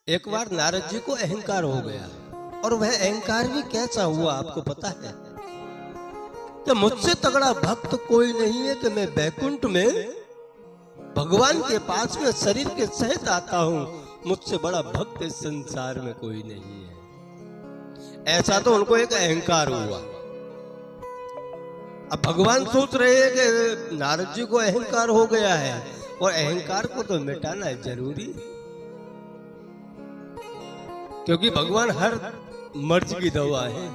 एक बार नारद जी को अहंकार हो गया और वह अहंकार भी कैसा हुआ आपको पता है कि मुझसे तगड़ा भक्त कोई नहीं है कि मैं बैकुंठ में भगवान के पास में शरीर के सहित आता हूं। मुझसे बड़ा भक्त इस संसार में कोई नहीं है। ऐसा तो उनको एक अहंकार हुआ। अब भगवान सोच रहे हैं कि नारद जी को अहंकार हो गया है और अहंकार को तो मिटाना जरूरी, क्योंकि भगवान हर मर्ज की दवा है।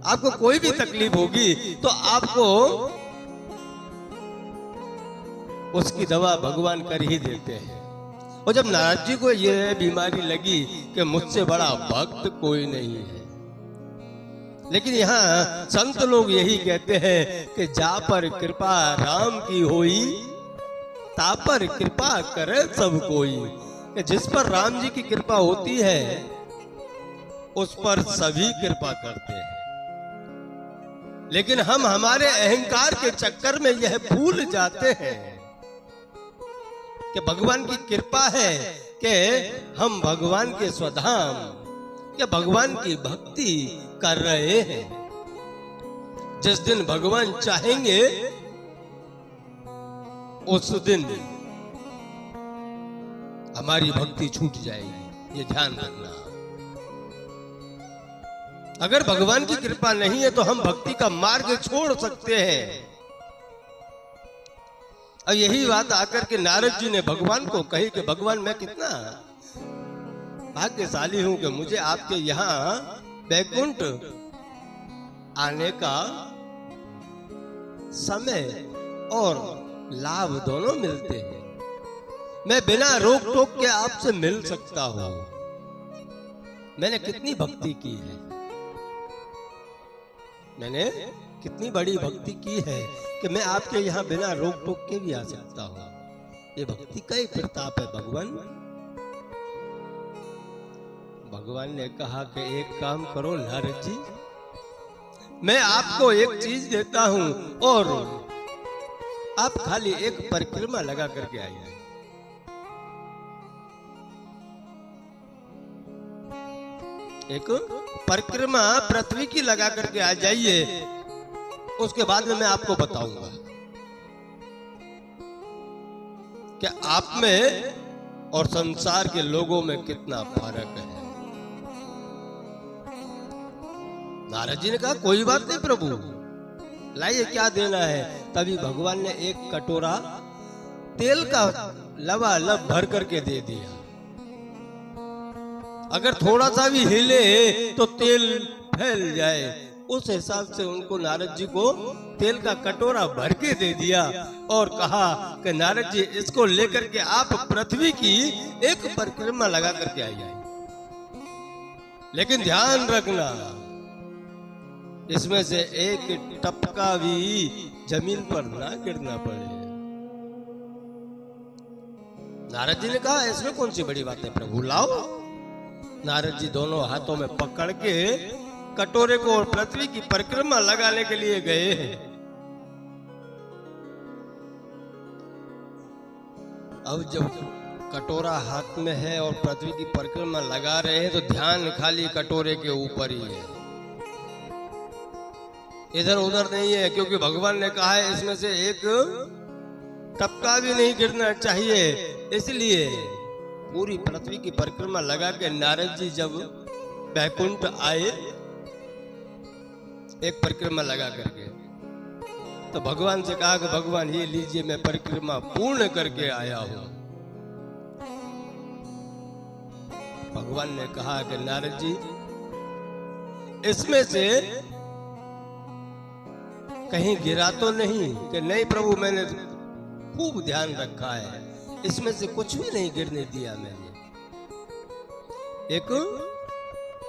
आपको कोई भी तकलीफ होगी तो आपको उसकी दवा भगवान कर ही देते हैं। और जब नारद जी को यह बीमारी लगी कि मुझसे बड़ा भक्त कोई नहीं है, लेकिन यहाँ संत लोग यही कहते हैं कि जा पर कृपा राम की होई, ता पर कृपा करे सब कोई। कि जिस पर राम जी की कृपा होती है उस पर सभी कृपा करते हैं। लेकिन हम हमारे अहंकार के चक्कर में यह भूल जाते हैं कि भगवान की कृपा है कि हम भगवान के स्वधाम के भगवान की भक्ति कर रहे हैं। जिस दिन भगवान चाहेंगे उस दिन हमारी भक्ति छूट जाएगी, ये ध्यान रखना। अगर भगवान की कृपा नहीं है तो हम भक्ति का मार्ग छोड़ सकते हैं। और यही बात आकर के नारद जी ने भगवान को कही कि भगवान मैं कितना भाग्यशाली हूं कि मुझे आपके यहाँ बैकुंठ आने का समय और लाभ दोनों मिलते हैं। मैं बिना रोक टोक के आपसे मिल सकता हूं। मैंने कितनी भक्ति की है, मैंने कितनी बड़ी भक्ति की है कि मैं आपके यहाँ बिना रोक टोक के भी आ सकता हूं। ये भक्ति का ही प्रताप है भगवान। भगवान ने कहा कि एक काम करो नारद जी, मैं आपको एक चीज देता हूं और आप खाली एक परिक्रमा लगा करके आइए। एक परिक्रमा पृथ्वी की लगा करके आ जाइए, उसके बाद में मैं आपको बताऊंगा कि आप में और संसार के लोगों में कितना फर्क है। नारद जी ने कहा कोई बात नहीं प्रभु, लाइए क्या देना है। तभी भगवान ने एक कटोरा तेल का लबालब भर करके दे दिया। अगर थोड़ा सा भी हिले तो तेल फैल जाए, उस हिसाब से उनको नारद जी को तेल का कटोरा भर के दे दिया और कहा कि नारद जी इसको लेकर के आप पृथ्वी की एक परिक्रमा लगा करके आइए। लेकिन ध्यान रखना, इसमें से एक टपका भी जमीन पर ना गिरना पड़े। नारद जी ने कहा इसमें कौन सी बड़ी बात है प्रभु, लाओ। नारद जी दोनों हाथों में पकड़ के कटोरे को और पृथ्वी की परिक्रमा लगाने के लिए गए हैं। अब जब कटोरा हाथ में है और पृथ्वी की परिक्रमा लगा रहे हैं तो ध्यान खाली कटोरे के ऊपर ही है, इधर उधर नहीं है, क्योंकि भगवान ने कहा है इसमें से एक टपका भी नहीं गिरना चाहिए। इसलिए पूरी पृथ्वी की परिक्रमा लगा के नारद जी जब बैकुंठ आए एक परिक्रमा लगा करके, तो भगवान से कहा कि भगवान ये लीजिए मैं परिक्रमा पूर्ण करके आया हूं। भगवान ने कहा कि नारद जी इसमें से कहीं गिरा तो नहीं? कि नहीं प्रभु मैंने खूब ध्यान रखा है, इसमें से कुछ भी नहीं गिरने दिया, मैंने एक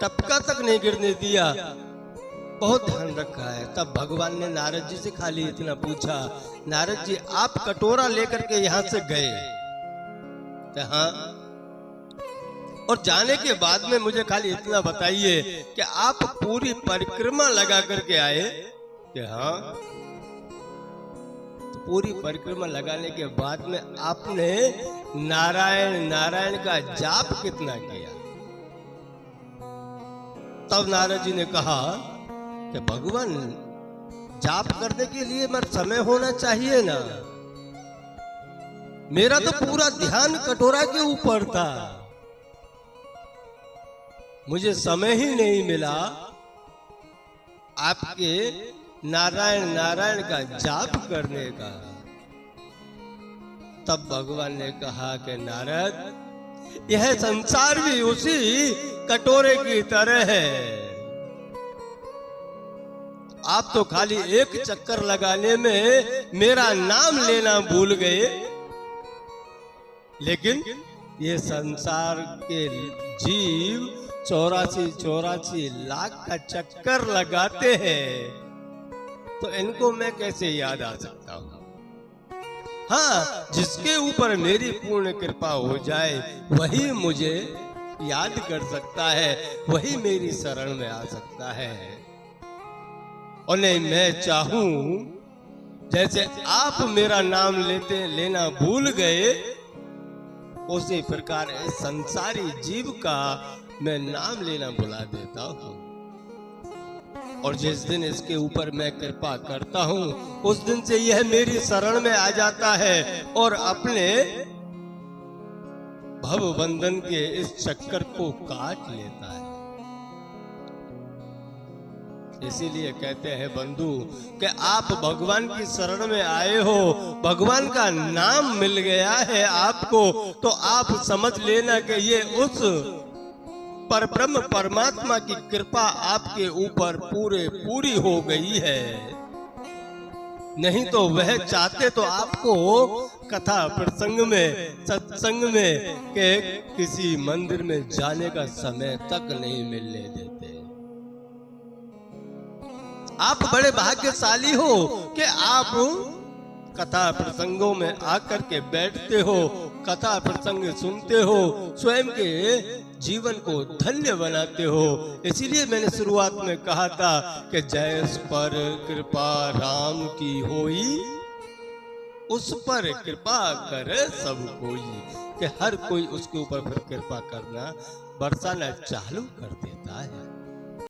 टपका तक नहीं गिरने दिया, बहुत ध्यान रखा है। तब भगवान ने नारद जी से खाली इतना पूछा, नारद जी आप कटोरा लेकर के यहां से गए? हाँ। और जाने के बाद में मुझे खाली इतना बताइए कि आप पूरी परिक्रमा लगा करके आए? कि हाँ। तो पूरी परिक्रमा लगाने के बाद में आपने नारायण नारायण का जाप कितना किया? तब नारद जी ने कहा कि भगवान, जाप करने के लिए मेरा समय होना चाहिए ना। मेरा तो पूरा ध्यान कटोरा के ऊपर था, मुझे समय ही नहीं मिला आपके नारायण नारायण का जाप करने का। तब भगवान ने कहा कि नारद, यह संसार भी उसी कटोरे की तरह है। आप तो खाली एक चक्कर लगाने में मेरा नाम लेना भूल गए, लेकिन ये संसार के जीव 84 लाख का चक्कर लगाते हैं, तो इनको मैं कैसे याद आ सकता हूं? हाँ, जिसके ऊपर मेरी पूर्ण कृपा हो जाए वही मुझे याद कर सकता है, वही मेरी शरण में आ सकता है। और नहीं, मैं चाहूं जैसे आप मेरा नाम लेना भूल गए, उसी प्रकार इस संसारी जीव का मैं नाम लेना भुला देता हूं। और जिस दिन इसके ऊपर मैं कृपा करता हूं, उस दिन से यह मेरी शरण में आ जाता है और अपने भव बंधन के इस चक्कर को काट लेता है। इसीलिए कहते हैं बंधु कि आप भगवान की शरण में आए हो, भगवान का नाम मिल गया है आपको, तो आप समझ लेना कि ये उस परब्रह्म परमात्मा की कृपा आपके ऊपर पूरी हो गई है। नहीं तो वह चाहते तो आपको कथा प्रसंग में, सत्संग में के किसी मंदिर में जाने का समय तक नहीं मिलने देते। आप बड़े भाग्यशाली हो कि आप कथा प्रसंगों में आकर के बैठते हो, कथा प्रसंग सुनते हो, स्वयं के जीवन को धन्य बनाते हो। इसीलिए मैंने शुरुआत में कहा था कि जैस पर कृपा राम की होई, उस पर कृपा करे सब कोई, कि हर कोई उसके ऊपर फिर कृपा करना, बरसाना चालू कर देता है।